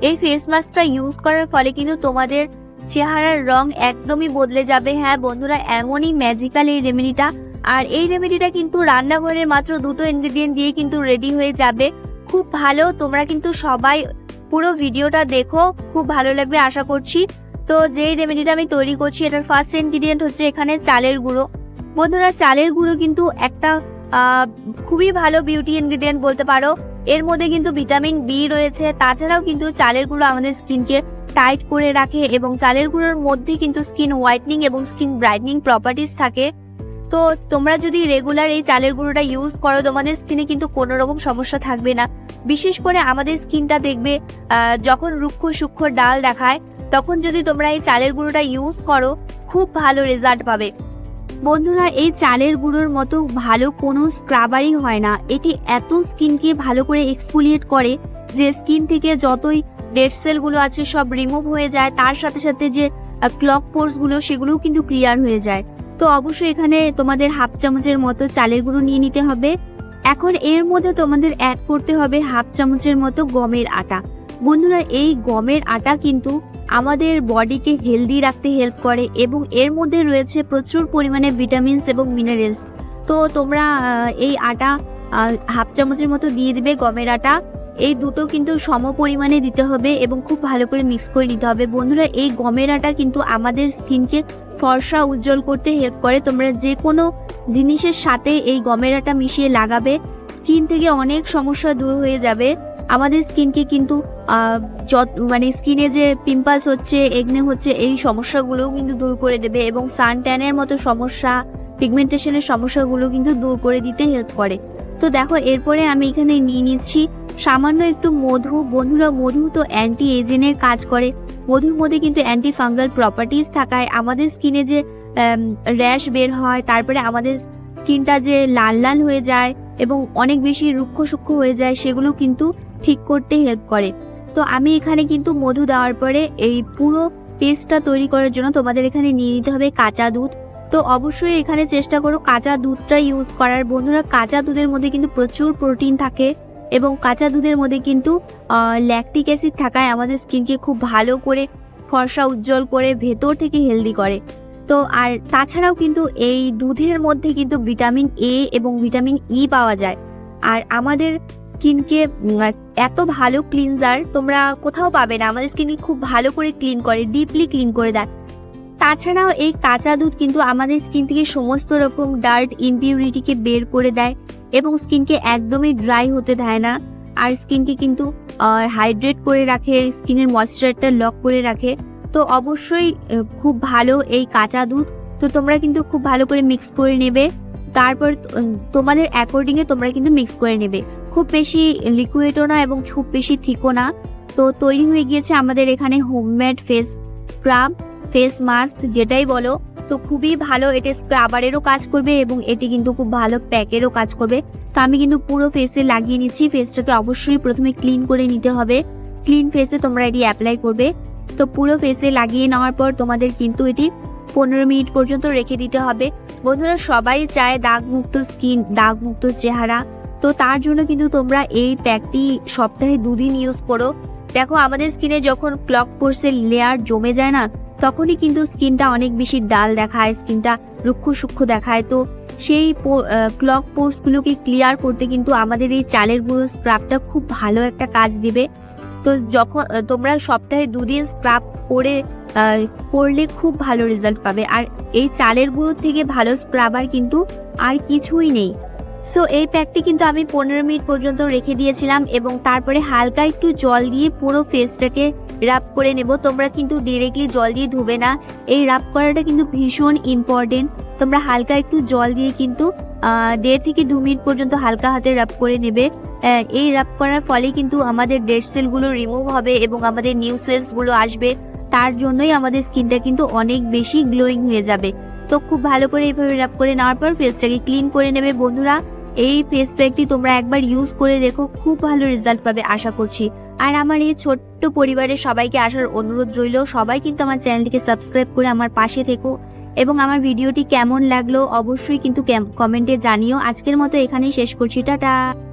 এই ফেস মাস্কটা ইউজ করার ফলে কিন্তু তোমাদের চেহারার রং একদমই বদলে যাবে। হ্যাঁ বন্ধুরা, এমনই ম্যাজিক্যাল এই রেমেডিটা। আর এই রেমেডিটা কিন্তু রান্নাঘরের মাত্র 2টো ইনগ্রেডিয়েন্ট দিয়ে কিন্তু রেডি হয়ে যাবে। খুব ভালো, তোমরা কিন্তু সবাই পুরো ভিডিওটা দেখো, খুব ভালো লাগবে আশা করছি। তো যেই রেমেডিটা আমি তৈরি করছি, এটার ফার্স্ট ইনগ্রেডিয়েন্ট হচ্ছে এখানে চালের গুঁড়ো। বন্ধুরা, চালের গুঁড়ো কিন্তু একটা খুবই ভালো বিউটি ইনগ্রেডিয়েন্ট বলতে পারো। এর মধ্যে কিন্তু ভিটামিন বি রয়েছে। তাছাড়াও কিন্তু চালের গুঁড়ো আমাদের স্কিনকে টাইট করে রাখে এবং চালের গুঁড়োর মধ্যে কিন্তু স্কিন হোয়াইটনিং এবং স্কিন ব্রাইটনিং প্রপার্টিস থাকে। তো তোমরা যদি রেগুলার এই চালের গুঁড়োটা ইউজ করো, তোমাদের স্কিনে কিন্তু কোনো রকম সমস্যা থাকবে না। বিশেষ করে আমাদের স্কিনটা দেখবে যখন রুক্ষ সূক্ষ্ম ডাল দেখায়, তখন যদি তোমরা এই চালের গুঁড়োটা ইউজ করো, খুব ভালো রেজাল্ট পাবে। বন্ধুরা, এই চালের গুঁড়োর মতো ভালো কোনো স্ক্রাবারই হয় না। এটি এত স্কিনকে ভালো করে এক্সফোলিয়েট করে যে স্কিন থেকে যতই ডেড সেলগুলো আছে সব রিমুভ হয়ে যায়। তার সাথে সাথে যে ক্লগ পোর্সগুলো, সেগুলোও কিন্তু ক্লিয়ার হয়ে যায়। তো অবশ্যই এখানে তোমাদের হাফ চামচের মতো চালের গুঁড়ো নিয়ে নিতে হবে। এখন এর মধ্যে তোমাদের অ্যাড করতে হবে হাফ চামচের মতো গমের আটা। বন্ধুরা, এই গমের আটা কিন্তু আমাদের বডিকে হেলদি রাখতে হেল্প করে এবং এর মধ্যে রয়েছে প্রচুর পরিমাণে ভিটামিনস এবং মিনারেলস। তো তোমরা এই আটা হাফ চামচের মতো দিয়ে দিবে, গমের আটা। এই দুটো কিন্তু সম পরিমাণে দিতে হবে এবং খুব ভালো করে মিক্স করে নিতে হবে। বন্ধুরা, এই গমের আটা কিন্তু আমাদের স্কিনকে ফর্সা উজ্জ্বল করতে হেল্প করে। তোমরা যে কোনো জিনিসের সাথে এই গমের আটা মিশিয়ে লাগাবে, স্কিন থেকে অনেক সমস্যা দূর হয়ে যাবে। আমাদের স্কিনকে কিন্তু মানে স্কিনে যে পিম্পলস হচ্ছে, একনে হচ্ছে, এই সমস্যাগুলোও কিন্তু দূর করে দেবে এবং সান ট্যানের মতো সমস্যা, পিগমেন্টেশনের সমস্যাগুলো কিন্তু দূর করে দিতে হেল্প করে। তো দেখো, এরপরে আমি এখানে নিয়ে নিচ্ছি সামান্য একটু মধু। বন্ধুরা, মধু তো অ্যান্টি এজেনের কাজ করে। মধুর মধ্যে কিন্তু অ্যান্টি ফাঙ্গাল প্রপার্টিস থাকায় আমাদের স্কিনে যে র্যাশ বের হয়, তারপরে আমাদের স্কিনটা যে লাল লাল হয়ে যায় এবং অনেক বেশি রুক্ষ সূক্ষ্ম হয়ে যায়, সেগুলো কিন্তু ঠিক করতে হেল্প করে। তো আমি এখানে কিন্তু মধু দেওয়ার পরে এই পুরো পেস্টটা তৈরি করার জন্য তোমাদের এখানে নিয়ে নিতে হবে কাঁচা দুধ। তো অবশ্যই এখানে চেষ্টা করো কাঁচা দুধটা ইউজ করার। বন্ধুরা, কাঁচা দুধের মধ্যে কিন্তু প্রচুর প্রোটিন থাকে এবং কাঁচা দুধের মধ্যে কিন্তু ল্যাকটিক অ্যাসিড থাকায় আমাদের স্কিনকে খুব ভালো করে ফর্সা উজ্জ্বল করে ভেতর থেকে হেলদি করে। তো আর তাছাড়াও কিন্তু এই দুধের মধ্যে কিন্তু ভিটামিন এ এবং ভিটামিন ই পাওয়া যায়। আর আমাদের স্কিনকে এত ভালো ক্লিনজার তোমরা কোথাও পাবে না। আমাদের স্কিনকে খুব ভালো করে ক্লিন করে, ডিপলি ক্লিন করে দেয়। তাছাড়াও এই কাঁচা দুধ কিন্তু আমাদের স্কিন থেকে সমস্ত রকম ডার্ট ইমপিউরিটিকে বের করে দেয় এবং স্কিনকে একদমই ড্রাই হতে দেয় না। আর স্কিনকে কিন্তু হাইড্রেট করে রাখে, স্কিনের ময়েশ্চারটা লক করে রাখে। তো অবশ্যই খুব ভালো এই কাঁচা দুধ। তো তোমরা কিন্তু খুব ভালো করে মিক্স করে নেবে। তারপর তোমাদের অ্যাকর্ডিংয়ে তোমরা কিন্তু মিক্স করে নেবে। খুব বেশি লিকুইডও না এবং খুব বেশি থিকও না। তো তৈরি হয়ে গিয়েছে আমাদের এখানে homemade face scrub, face mask যেটাই বলো। তো খুবই ভালো, এটা স্ক্রাবারেরও কাজ করবে এবং এটি কিন্তু খুব ভালো প্যাকেরও কাজ করবে। তো আমি কিন্তু পুরো ফেসে লাগিয়ে নিচ্ছি। ফেসটাকে অবশ্যই প্রথমে ক্লিন করে নিতে হবে। ক্লিন ফেসে তোমরা এটি অ্যাপ্লাই করবে। তো পুরো ফেসে লাগিয়ে নেওয়ার পর তোমাদের কিন্তু এটি 15 মিনিট পর্যন্ত রেখে দিতে হবে। বন্ধুরা, সবাই চায় দাগমুক্ত স্কিন, দাগমুক্ত চেহারা। তো তার জন্য কিন্তু তোমরা এই প্যাকটি সপ্তাহে 2 দিন ইউজ করো। দেখো, আমাদের স্কিনে যখন ক্লগ পোর্সের লেয়ার জমে যায় না, তখনই কিন্তু স্কিনটা অনেক বেশি ডাল দেখায়, স্কিনটা রুক্ষ সূক্ষ্ম দেখায়। তো সেই ক্লগ পোর্সগুলোকে ক্লিয়ার করতে কিন্তু আমাদের এই চালের গুঁড়ো স্ক্রাবটা খুব ভালো একটা কাজ দিবে। তো যখন তোমরা সপ্তাহে 2 দিন স্ক্রাব করলে খুব ভালো রেজাল্ট পাবে। আর এই চালের গুঁড়োর থেকে ভালো স্ক্রাবার কিন্তু আর কিছুই নেই। সো এই প্যাকটি কিন্তু আমি 15 মিনিট পর্যন্ত রেখে দিয়েছিলাম এবং তারপরে হালকা একটু জল দিয়ে পুরো ফেসটাকে রাব করে নেব। তোমরা কিন্তু ডিরেক্টলি জল দিয়ে ধুবে না, এই রাব করাটা কিন্তু ভীষণ ইম্পর্টেন্ট। তোমরা হালকা একটু জল দিয়ে কিন্তু 1.5 থেকে 2 মিনিট পর্যন্ত হালকা হাতে রাব করে নেবে। এই রাব করার ফলে কিন্তু আমাদের ডেড সেলগুলো রিমুভ হবে এবং আমাদের নিউ সেলসগুলো আসবে। তার জন্যই আমাদের স্কিনটা কিন্তু অনেক বেশি গ্লোয়িং হয়ে যাবে। তো খুব ভালো করে এইভাবে রাব করে নেওয়ার পর ফেসটাকে ক্লিন করে নেবে। বন্ধুরা, এই ফেস প্যাকটি তোমরা একবার ইউজ করে দেখো, খুব ভালো রেজাল্ট পাবে আশা করছি। আর আমার এই ছোট্ট পরিবারের সবাইকে আসার অনুরোধ রইল। সবাই কিন্তু আমার চ্যানেলটিকে সাবস্ক্রাইব করে আমার পাশে থেকো এবং আমার ভিডিওটি কেমন লাগলো অবশ্যই কিন্তু কমেন্টে জানিও। আজকের মতো এখানেই শেষ করছি, টাটা।